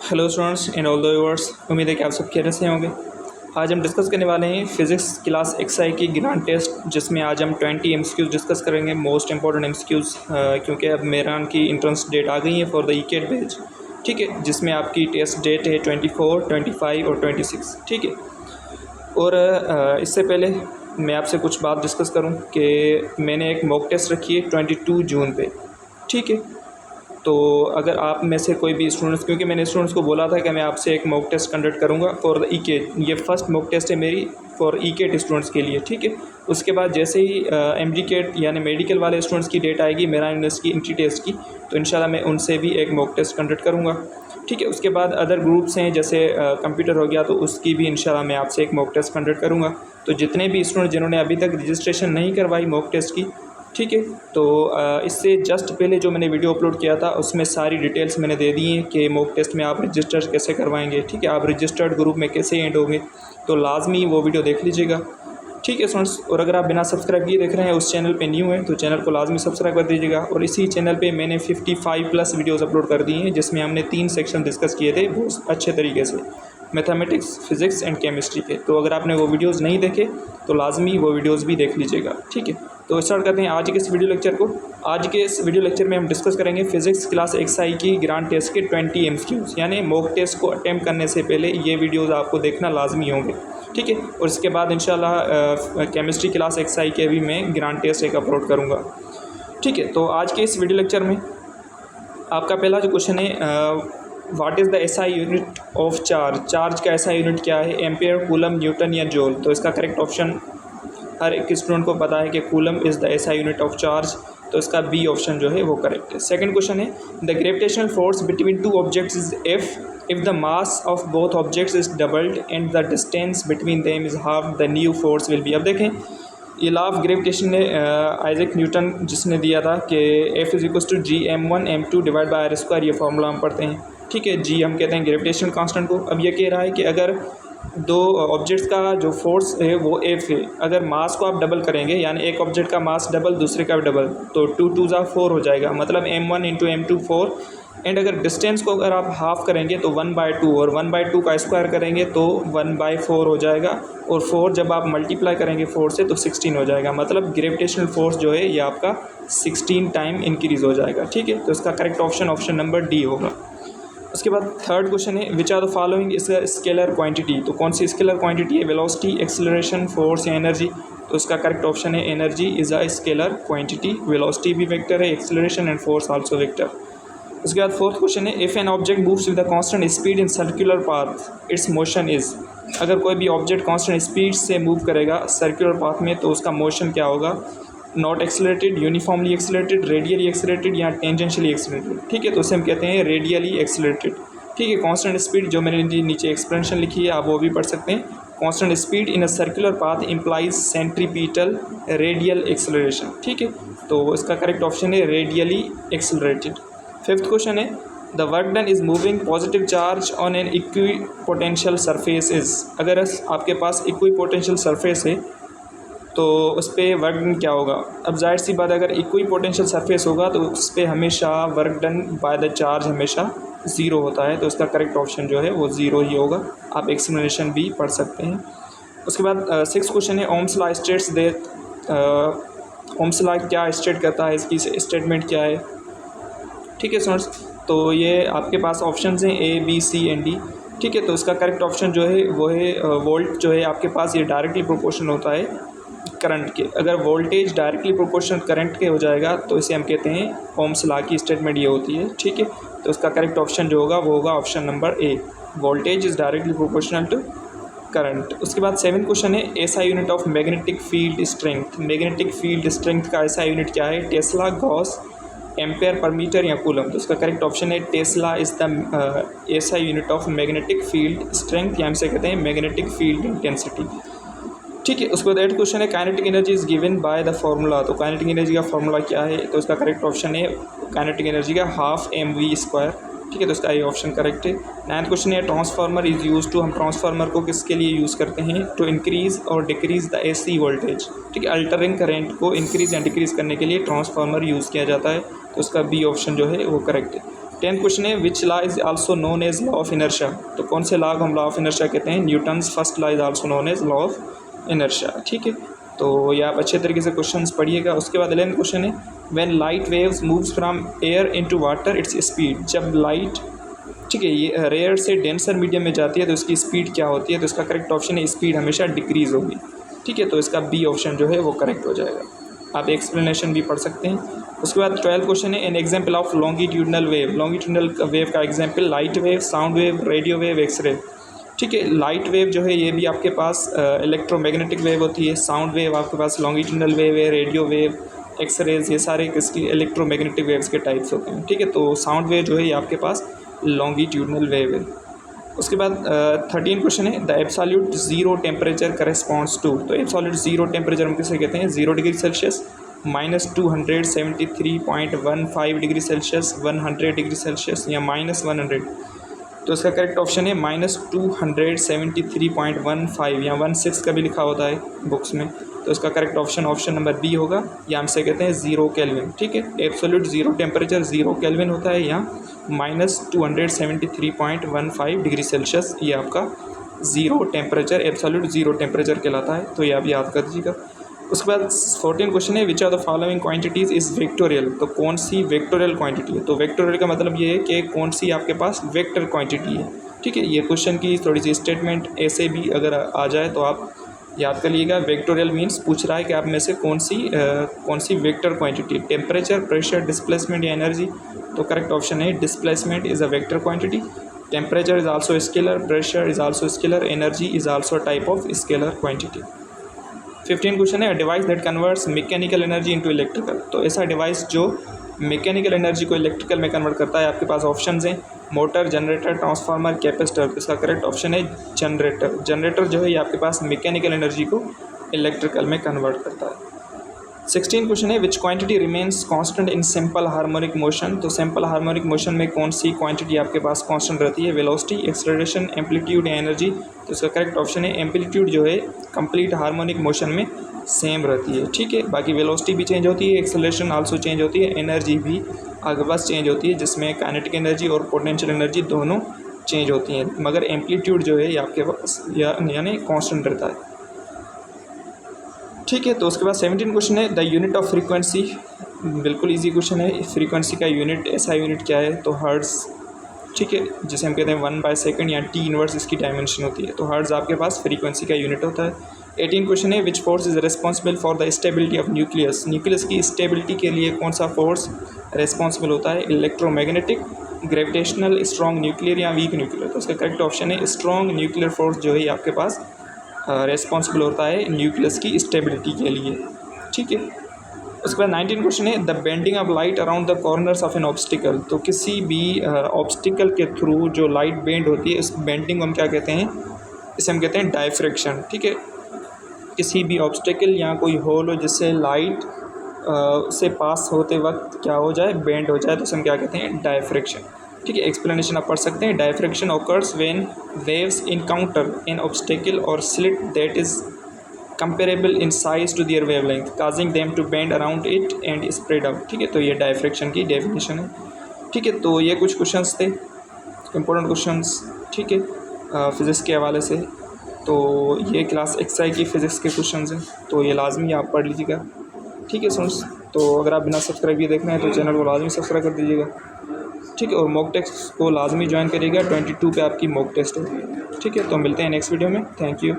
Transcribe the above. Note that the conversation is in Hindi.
Hello students and all the viewers, उम्मीद है कि आप सब खैरियत से होंगे। आज हम डिस्कस करने वाले हैं फिज़िक्स क्लास एक्सआई की ग्रांड टेस्ट, जिसमें आज हम 20 एमसीक्यूज़ डिस्कस करेंगे, मोस्ट इंपॉर्टेंट एमसीक्यूज़, क्योंकि अब मेरान की इंट्रेंस डेट आ गई है फॉर द ईकेट बैच। ठीक है, जिसमें आपकी टेस्ट डेट है 24, 25 और 26। ठीक है, और इससे पहले मैं आपसे कुछ बात डिस्कस करूं कि मैंने एक मॉक टेस्ट रखी है 22 जून पे। ठीक है, तो अगर आप में से कोई भी स्टूडेंट्स, क्योंकि मैंने स्टूडेंट्स को बोला था कि मैं आपसे एक मॉक टेस्ट कंडक्ट करूंगा फॉर द ईकेट, ये फर्स्ट मॉक टेस्ट है मेरी फॉर ईकेट स्टूडेंट्स के लिए। ठीक है, उसके बाद जैसे ही एमडीकेट यानी मेडिकल वाले स्टूडेंट्स की डेट आएगी मेरा यूनिवर्सिटी की एंट्री टेस्ट की, तो इंशाल्लाह मैं उनसे भी एक मॉक टेस्ट कंडक्ट करूँगा। ठीक है, उसके बाद अदर ग्रुप्स हैं जैसे कंप्यूटर हो गया, तो उसकी भी इंशाल्लाह मैं आपसे एक मॉक टेस्ट कंडक्ट करूँगा। तो जितने भी स्टूडेंट जिन्होंने अभी तक रजिस्ट्रेशन नहीं करवाई मॉक टेस्ट की, ठीक है, तो इससे जस्ट पहले जो मैंने वीडियो अपलोड किया था उसमें सारी डिटेल्स मैंने दे दी हैं कि मॉक टेस्ट में आप रजिस्टर कैसे करवाएंगे। ठीक है, आप रजिस्टर्ड ग्रुप में कैसे एंड होंगे, तो लाजमी वो वीडियो देख लीजिएगा। ठीक है स्टूडेंट्स, और अगर आप बिना सब्सक्राइब किए देख रहे हैं, उस चैनल पे न्यू है तो चैनल को लाजमी सब्सक्राइब कर दीजिएगा। और इसी चैनल पे मैंने 55+ वीडियोज़ अपलोड कर दिए हैं, जिसमें हमने 3 सेक्शन डिस्कस किए थे बहुत अच्छे तरीके से, मैथमेटिक्स, फिज़िक्स एंड केमिस्ट्री के। तो अगर आपने वो वीडियोज़ नहीं देखे तो लाजमी वो वीडियोज़ भी देख लीजिएगा। ठीक है, तो स्टार्ट करते हैं आज के इस वीडियो लेक्चर को। आज के इस वीडियो लेक्चर में हम डिस्कस करेंगे फिज़िक्स क्लास एक्सआई की ग्रांड टेस्ट के 20 एमसीक्यूज़, यानी मॉक टेस्ट को अटैम्प्ट करने से पहले ये वीडियोज़ आपको देखना लाजमी होंगे। ठीक है, और इसके बाद इंशाल्लाह केमिस्ट्री क्लास एक्सआई के भी मैं ग्रांड टेस्ट एक अपलोड करूँगा। ठीक है, तो आज के इस वीडियो लेक्चर में आपका पहला जो क्वेश्चन है, what is the SI unit of charge. Charge का एसआई यूनिट क्या है, एम्पेयर, कूलम, न्यूटन या जूल। तो इसका करेक्ट ऑप्शन हर एक स्टूडेंट को पता है कि coulomb is the SI unit of charge, तो इसका बी ऑप्शन जो है वो करेक्ट है। सेकंड क्वेश्चन है, the gravitational force between two objects is if the mass of both objects is doubled and the distance between them is half, the new force will be। अब देखें, ये लॉ ऑफ ग्रेविटेशन ने आइजैक न्यूटन जिसने दिया था कि F = g(m1m2) divide by r², ये फार्मूला हम पढ़ते हैं। ठीक है, जी हम कहते हैं ग्रेविटेशनल कांस्टेंट को। अब ये कह रहा है कि अगर दो ऑब्जेक्ट्स का जो फोर्स है वो F है, अगर मास को आप डबल करेंगे, यानी एक ऑब्जेक्ट का मास डबल दूसरे का डबल, तो 2 2 4 हो जाएगा, मतलब m1 × m2 4। एंड अगर डिस्टेंस को अगर आप हाफ़ करेंगे तो 1/2, और 1/2 का स्क्वायर करेंगे तो 1/4 हो जाएगा, और 4 जब आप मल्टीप्लाई करेंगे 4 से तो 16 हो जाएगा, मतलब ग्रेविटेशनल फोर्स जो है ये आपका 16 टाइम इंक्रीज़ हो जाएगा। ठीक है, तो इसका करेक्ट ऑप्शन नंबर डी होगा। उसके बाद थर्ड क्वेश्चन है, which are the following is a scalar quantity. तो कौन सी स्केलर क्वांटिटी है, वेलोसिटी, एक्सेलरेशन, फोर्स या एनर्जी। तो इसका करेक्ट ऑप्शन है energy is a scalar quantity. Velocity भी वेक्टर है, acceleration and force also vector. उसके बाद फोर्थ क्वेश्चन है, if an object moves with the constant speed in circular path its motion is. अगर कोई भी ऑब्जेक्ट कांस्टेंट स्पीड से मूव करेगा सर्कुलर पाथ में, तो उसका मोशन क्या होगा, not accelerated, uniformly accelerated, radially accelerated या टेंजेंशियली एक्सेलरेटेड। ठीक है, तो उसे हम कहते हैं रेडियली एक्सेलरेटेड। ठीक है, कांस्टेंट स्पीड जो मैंने नीचे एक्सप्लेनेशन लिखी है आप वो भी पढ़ सकते हैं। Constant speed in a circular path implies centripetal radial acceleration. ठीक है, तो इसका करेक्ट ऑप्शन है रेडियली एक्सेलरेटेड। फिफ्थ क्वेश्चन है, the work done is moving positive charge on an equipotential surface is. अगर आपके पास इक्विपोटेंशियल सरफेस है तो उस पर वर्क डन क्या होगा। अब जाहिर सी बात, अगर इक्विपोटेंशियल सरफेस होगा तो उस पर हमेशा work done by the charge हमेशा 0 होता है, तो इसका करेक्ट ऑप्शन जो है वो 0 ही होगा। आप एक्सप्लेनेशन भी पढ़ सकते हैं। उसके बाद सिक्स क्वेश्चन है, Ohm's law states that. Ohm's law क्या स्टेट करता है, इसकी स्टेटमेंट क्या है। ठीक है स्टूडेंट्स, तो ये आपके पास ऑप्शंस हैं A, B, C and D। ठीक है, तो इसका करेक्ट ऑप्शन जो है वो है वोल्ट जो है आपके पास, ये डायरेक्टली प्रोपोर्शनल होता है करंट के। अगर वोल्टेज डायरेक्टली प्रोपोर्शनल करंट के हो जाएगा तो इसे हम कहते हैं ओम्स लॉ की स्टेटमेंट ये होती है। ठीक है, तो इसका करेक्ट ऑप्शन जो होगा वो होगा option number A, voltage is directly proportional to current. उसके बाद 7 क्वेश्चन है, SI unit of magnetic field strength. Magnetic field strength का एसआई यूनिट क्या है, टेस्ला, गॉस, एम्पेयर पर मीटर या कूलम। तो इसका करेक्ट ऑप्शन है tesla is the SI unit of magnetic field strength, या हम से कहते हैं मैग्नेटिक फील्ड इंटेंसिटी। ठीक है, उसके बाद 8 क्वेश्चन है, kinetic energy is given by the formula. तो काइनेटिक एनर्जी का फार्मूला क्या है, तो इसका करेक्ट ऑप्शन है काइनेटिक एनर्जी का ½ mv²। ठीक है, तो इसका ये ऑप्शन करेक्ट है। 9th क्वेश्चन है, ट्रांसफार्मर इज़ यूज टू। हम ट्रांसफार्मर को किसके लिए यूज़ करते हैं, टू इंक्रीज़ और डिक्रीज़ द एसी वोल्टेज। ठीक है, अल्टरिंग करंट को इंक्रीज़ या डिक्रीज़ करने के लिए ट्रांसफार्मर यूज़ किया जाता है, तो इसका बी ऑप्शन जो है वो करेक्ट है। 10th क्वेश्चन है which law is also known as law of inertia. तो कौन से लॉ को हम लॉ ऑफ इनर्शिया कहते हैं? Newton's first law is also known as law of inertia. ठीक है, तो ये आप अच्छे तरीके से क्वेश्चंस पढ़िएगा। उसके बाद 11th क्वेश्चन है when light waves moves from air into water its speed. जब लाइट, ठीक है, ये रेयर से डेंसर मीडियम में जाती है तो इसकी स्पीड क्या होती है? तो इसका करेक्ट ऑप्शन है स्पीड हमेशा डिक्रीज़ होगी। ठीक है, तो इसका बी ऑप्शन जो है वो करेक्ट हो जाएगा। आप एक्सप्लेनेशन भी पढ़ सकते हैं। उसके बाद 12th क्वेश्चन है an example of longitudinal wave. Longitudinal wave का example light wave, sound wave, radio wave, X ray. ठीक है, लाइट वेव जो है ये भी आपके पास इलेक्ट्रोमैग्नेटिक वेव होती है। साउंड वेव आपके पास लॉन्गिट्यूडनल वेव है, रेडियो वेव, एक्सरेज, ये सारे किसकी इलेक्ट्रोमैग्नेटिक वेव्स के टाइप्स होते हैं। ठीक है, तो साउंड वेव जो है ये आपके पास लॉन्गिट्यूडनल वेव है। उसके बाद 13 क्वेश्चन है the absolute zero temperature corresponds to. तो एब्सोल्यूट ज़ीरो टेम्परेचर हम किसे कहते हैं? 0 degree Celsius, -273.15 degree Celsius, 100 degree Celsius या -100। तो इसका करेक्ट ऑप्शन है -273.15 या 16 का भी लिखा होता है बुक्स में। तो इसका करेक्ट ऑप्शन नंबर बी होगा, या हमसे कहते हैं 0 केल्विन। ठीक है, एब्सोल्यूट ज़ीरो टेम्परेचर 0 केल्विन होता है या -273.15 डिग्री सेल्सियस, ये आपका zero temperature, absolute zero temperature कहलाता है। तो ये आप याद कर दीजिएगा। उसके बाद 14 क्वेश्चन है which are the following quantities is vectorial. तो कौन सी वेक्टोरियल क्वांटिटी है? तो वेक्टोरियल का मतलब ये है कि कौन सी आपके पास वेक्टर क्वांटिटी है। ठीक है, ये क्वेश्चन की थोड़ी सी स्टेटमेंट ऐसे भी अगर आ जाए तो आप याद कर लीजिएगा। वेक्टोरियल मीन्स पूछ रहा है कि आप में से कौन सी vector quantity, temperature, pressure, displacement या एनर्जी। तो करेक्ट ऑप्शन है displacement is a vector quantity, temperature is also scalar, pressure is also scalar, energy is also type of scalar quantity. 15 question है device that converts mechanical energy into electrical. तो ऐसा डिवाइस जो मैकेनिकल एनर्जी को इलेक्ट्रिकल में कन्वर्ट करता है। आपके पास ऑप्शंस हैं मोटर, जनरेटर, ट्रांसफार्मर, कैपेसिटर। इसका करेक्ट ऑप्शन है जनरेटर। जनरेटर जो है ये आपके पास मैकेनिकल एनर्जी को इलेक्ट्रिकल में कन्वर्ट करता है। 16 क्वेश्चन है विच quantity remains constant in simple harmonic motion. तो सिंपल हार्मोनिक मोशन में कौन सी क्वांटिटी आपके पास कांस्टेंट रहती है? वेलोसिटी, एक्सेलरेशन, एम्पलीट्यूड या एनर्जी। तो इसका करेक्ट ऑप्शन है एम्पलीट्यूड जो है कंप्लीट हार्मोनिक मोशन में सेम रहती है। ठीक है, बाकी वेलोसिटी भी चेंज होती है, एक्सेलरेशन आल्सो चेंज होती है, एनर्जी भी आपके पास चेंज होती है, जिसमें काइनेटिक एनर्जी और पोटेंशियल एनर्जी दोनों चेंज होती हैं, मगर एम्पलीट्यूड जो है ये आपके पास यानी कांस्टेंट रहता है। ठीक है, तो उसके बाद 17 क्वेश्चन है द यूनिट ऑफ फ्रीक्वेंसी। बिल्कुल इजी क्वेश्चन है। फ्रीक्वेंसी का यूनिट, ऐसा यूनिट क्या है? तो हर्ट्ज़। ठीक है, जिसे हम कहते हैं 1/सेकंड या टी इनवर्स इसकी डायमेंशन होती है। तो हर्ट्ज़ आपके पास फ्रीक्वेंसी का यूनिट होता है। 18 क्वेश्चन है which force is responsible for the stability of nucleus. Nucleus की स्टेबिलिटी के लिए कौन सा फोर्स रिस्पॉन्सिबल होता है? इलेक्ट्रोमैग्नेटिक, ग्रेविटेशनल, स्ट्रॉन्ग न्यूक्लियर या वीक न्यूक्लियर। तो उसका करेक्ट ऑप्शन है स्ट्रॉन्ग न्यूक्लियर फोर्स जो है आपके पास रेस्पॉन्सिबल होता है न्यूक्लियस की स्टेबिलिटी के लिए। ठीक है, उसके बाद 19 क्वेश्चन है the bending of light around the corners of an obstacle. तो किसी भी ऑब्स्टिकल के थ्रू जो लाइट बेंड होती है इस बेंडिंग को हम क्या कहते हैं? इसे हम कहते हैं डायफ्रैक्शन। ठीक है, किसी भी ऑब्स्टिकल या कोई होल हो जिससे लाइट से पास होते वक्त क्या हो जाए? बेंड हो जाए, तो इसे हम क्या कहते हैं? डायफ्रैक्शन। ठीक है, एक्सप्लेनेशन आप पढ़ सकते हैं। Diffraction occurs when waves encounter an obstacle or slit that is comparable in size to their wavelength causing them to bend around it and spread out. ठीक है, तो ये डायफ्रैक्शन की डेफिनेशन है। ठीक है, तो ये कुछ क्वेश्चंस थे, इंपॉर्टेंट क्वेश्चंस। ठीक है, फिज़िक्स के हवाले से। तो ये क्लास एक्सरसाइज की फ़िज़िक्स के क्वेश्चंस हैं, तो ये लाजमी आप पढ़ लीजिएगा। ठीक है सुन, तो अगर आप बिना सब्सक्राइब किए देख रहे हैं तो चैनल को लाजमी सब्सक्राइब कर दीजिएगा। ठीक है, और मॉक टेस्ट को लाजमी ज्वाइन करिएगा। 22 पे आपकी मॉक टेस्ट होगी। ठीक है, तो मिलते हैं नेक्स्ट वीडियो में। Thank you.